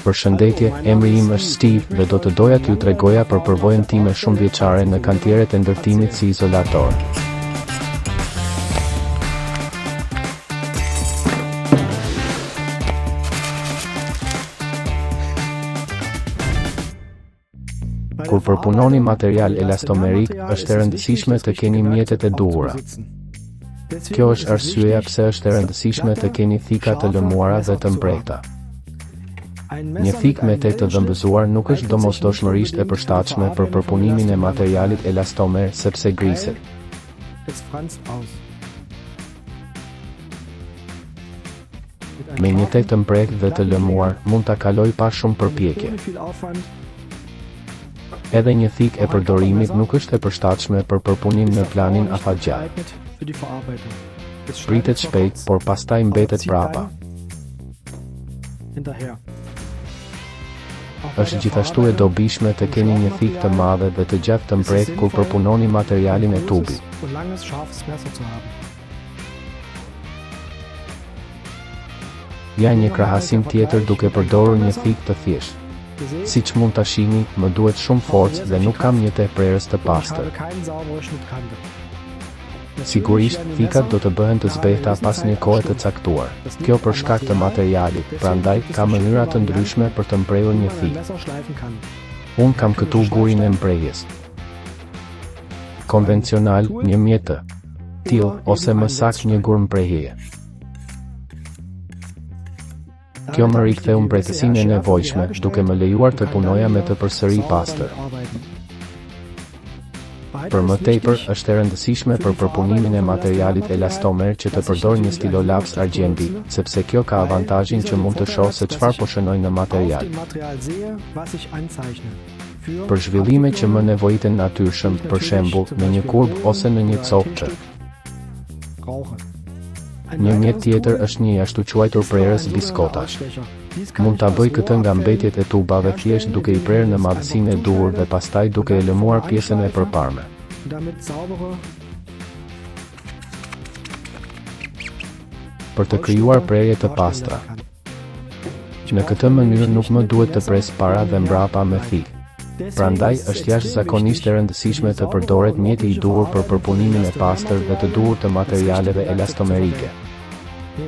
Përshëndetje, emri im është Steve dhe do të doja t'ju tregoja për përvojën time shumë vjeçare në kantieret e ndërtimit si izolator. Kur përpunoni material elastomerik, është e rëndësishme të keni mjetet e duhura. Kjo është arsyeja pse është e rëndësishme të keni thika të lëmuara dhe të mbrehta. Një thik me tek të dhëmbëzuar nuk është domosdoshmërisht e përshtatshme për përpunimin e materialit elastomer sepse griset. Me një tek të mprehtë dhe të lëmuar, mund ta kaloj pa shumë përpjekje. Edhe një thik e përdorimit nuk është e përshtatshme për përpunim në planin afatgjat. Pritet shpejt, por pastaj mbetet prapa. Është gjithashtu e dobishme të keni një thik të madhe dhe të gjatë të mprehtë kur përpunoni materialin e tubit. Ja një krahasim tjetër duke përdorur një thik të thjeshtë. Siç mund ta shihni, më duhet shumë forcë dhe nuk kam një teh prerës të pastër. Sigurisht, thikat do të bëhen të zbehta pas një kohe të caktuar. Kjo për shkak të materialit, prandaj ka mënyra të ndryshme për të mprehur një thik. Unë kam këtu gurin e mprehjes konvencional, një mjet të tillë ose më saktë një gur mprehjeje. Kjo më riktheu mbretësinë e nevojshme, duke më lejuar të punoja me të përsëri pastër. Për më tepër, është e rëndësishme për përpunimin e materialit elastomer që të përdor një stilolaps argjendi, sepse kjo ka avantazhin që mund të shoh se çfarë po shënoj në material. Për zhvillime që më nevojiten natyrshëm, për shembull, në një kurb ose në një copë. Një mjet tjetër është një jashtëquajtur prerës biskotash. Mund ta bëj këtë nga mbetjet e tubave thjesht duke i prerë në madhësinë e duhur dhe pastaj duke e lëmuar pjesën e përparme. Për të krijuar prerje të pastra. Në këtë mënyrë nuk më duhet të pres para dhe mbrapa me thik. Prandaj është jashtëzakonisht e rëndësishme të përdoret mjeti i duhur për përpunimin e pastër dhe të duhur të materialeve elastomerike.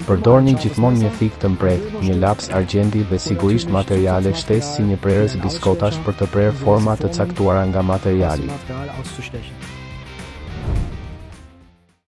Përdorni gjithmonë një thik të mprehtë, një laps argjendi dhe sigurisht materiale shtesë si një prerës biskotash për të prerë forma të caktuara nga materiali.